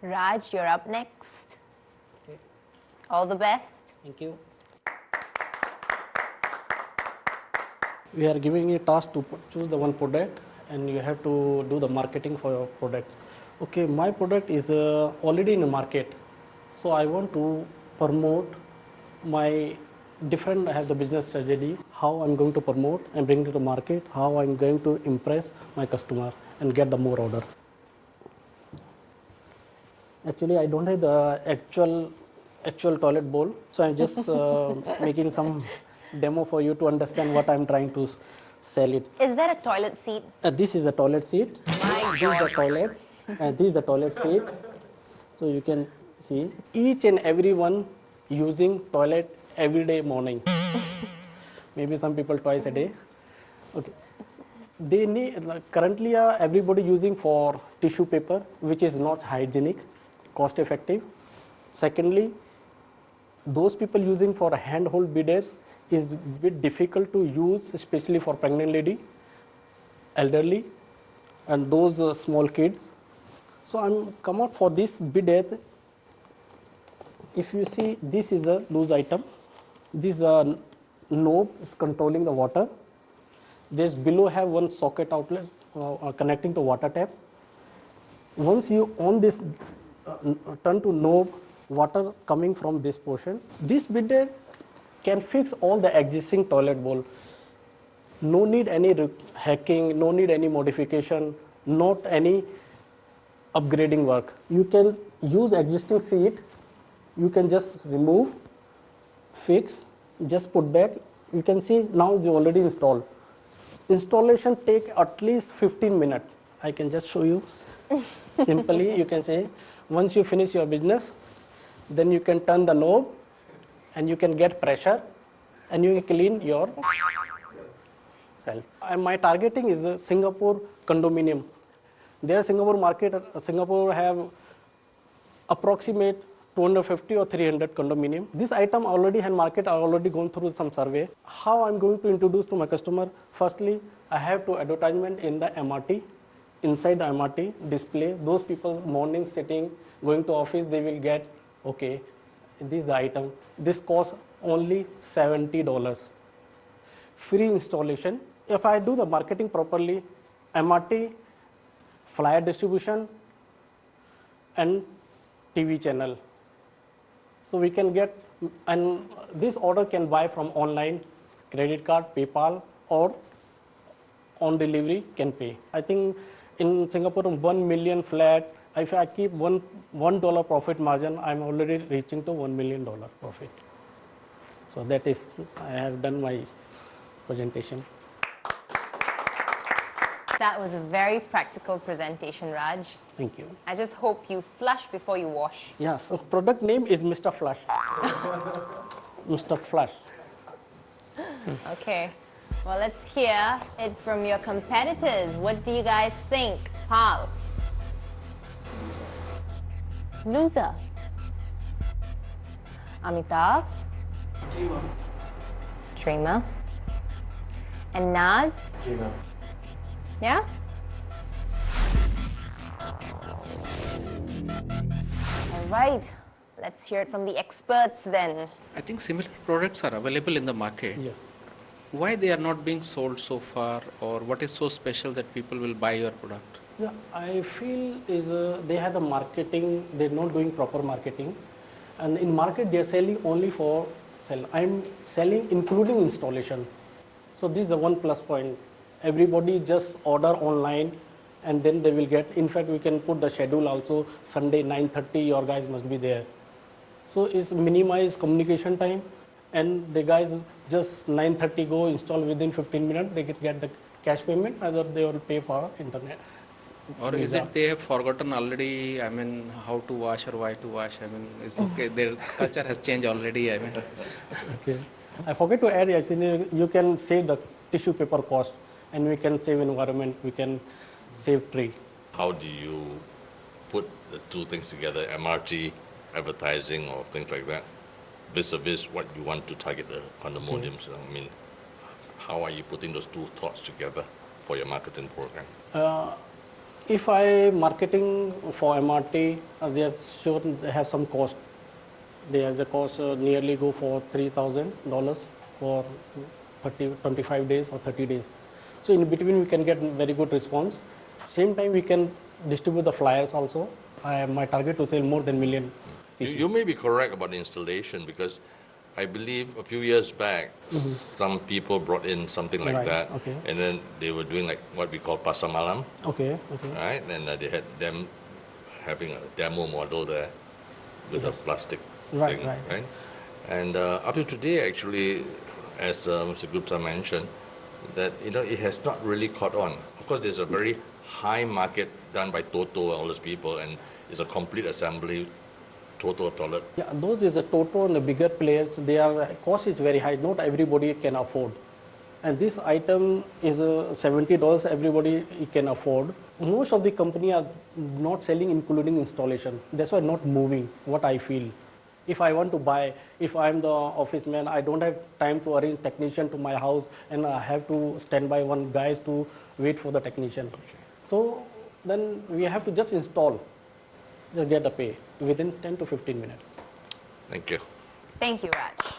Raj, you're up next. Okay. All the best. Thank you. We are giving you a task to choose the one product, and you have to do the marketing for your product. Okay, my product is already in the market, so I want to promote my different. I have the business strategy, how I'm going to promote and bring to the market, how I'm going to impress my customer and get the more order. Actually, I don't have the actual toilet bowl, so I'm just making some demo for you to understand what I'm trying to sell it. Is there a toilet seat? This is the toilet seat. My This is the toilet. This is the toilet seat. So you can see each and every one using toilet every day morning. Maybe some people twice a day. Okay. They need currently everybody using for tissue paper, which is not hygienic, cost effective. Secondly, those people using for a handhold bidet is a bit difficult to use, especially for pregnant lady, elderly, and those small kids. So I'm come out for this bidet. If you see, this is the loose item. This knob is controlling the water. There's below have one socket outlet connecting to water tap. Once you on this turn to knob, water coming from this portion. This bidet can fix all the existing toilet bowl. No need any hacking, no need any modification, not any upgrading work. You can use existing seat, you can just remove, fix, just put back. You can see now it's already installed. Installation take at least 15 minutes. I can just show you. Simply, you can say, once you finish your business, then you can turn the knob and you can get pressure and you can clean your self. My targeting is a Singapore condominium. Their Singapore market, Singapore have approximate 250 or 300 condominium. This item already had market, I already gone through some survey. How I'm going to introduce to my customer? Firstly, I have to advertisement in the MRT. Inside the MRT display, those people morning sitting, going to office, they will get, okay, this is the item. This costs only $70. Free installation. If I do the marketing properly, MRT, flyer distribution, and TV channel. So we can get, and this order can buy from online, credit card, PayPal, or on delivery can pay. I think in Singapore, 1 million flat, if I keep $1 profit margin, I'm already reaching to $1 million profit. So that is, I have done my presentation. That was a very practical presentation, Raj. Thank you. I just hope you flush before you wash. Yeah, so product name is Mr. Flush. Mr. Flush. Okay, well, let's hear it from your competitors. What do you guys think? Pal? Loser. Amitav? Dreamer. And Naz? Dreamer. Yeah? All right, let's hear it from the experts then. I think similar products are available in the market. Yes. Why they are not being sold so far, or what is so special that people will buy your product? Yeah, I feel is they have the marketing, they're not doing proper marketing. And in market, they're selling only for sell. I'm selling including installation. So this is the one plus point. Everybody just order online and then they will get, in fact, we can put the schedule also, Sunday 9:30, your guys must be there. So it's minimize communication time and the guys just 9:30 go install within 15 minutes, they get the cash payment, either they will pay for internet. Or is it they have forgotten already, I mean, how to wash or why to wash? I mean, it's okay, their culture has changed already, I mean. Okay. I forget to add, actually, you can save the tissue paper cost and we can save environment, we can save tree. How do you put the two things together, MRT, advertising or things like that, vis-a-vis what you want to target the condominiums? I mean, how are you putting those two thoughts together for your marketing program? If I marketing for MRT, they are sure they have some cost. They have the cost nearly go for $3,000 for 25 days or 30 days. So in between we can get very good response. Same time we can distribute the flyers also. My target to sell more than million pieces. You may be correct about the installation because I believe a few years back, some people brought in something like Right, that, okay. and then they were doing like what we call pasar malam, Okay, okay. right? And they had them having a demo model there with a plastic Right, thing, right. And up to today, actually, as Mr. Gupta mentioned, that it has not really caught on. Of course, there's a very high market done by Toto and all those people, and it's a complete assembly Toto toilet. Yeah, those is a Toto and the bigger players. Their cost is very high. Not everybody can afford. And this item is $70. Everybody can afford. Most of the company are not selling, including installation. That's why not moving. What I feel. If I want to buy, if I'm the office man, I don't have time to arrange technician to my house, and I have to stand by one guys to wait for the technician. Okay. So then we have to just install, just get the pay within 10 to 15 minutes. Thank you. Thank you, Raj.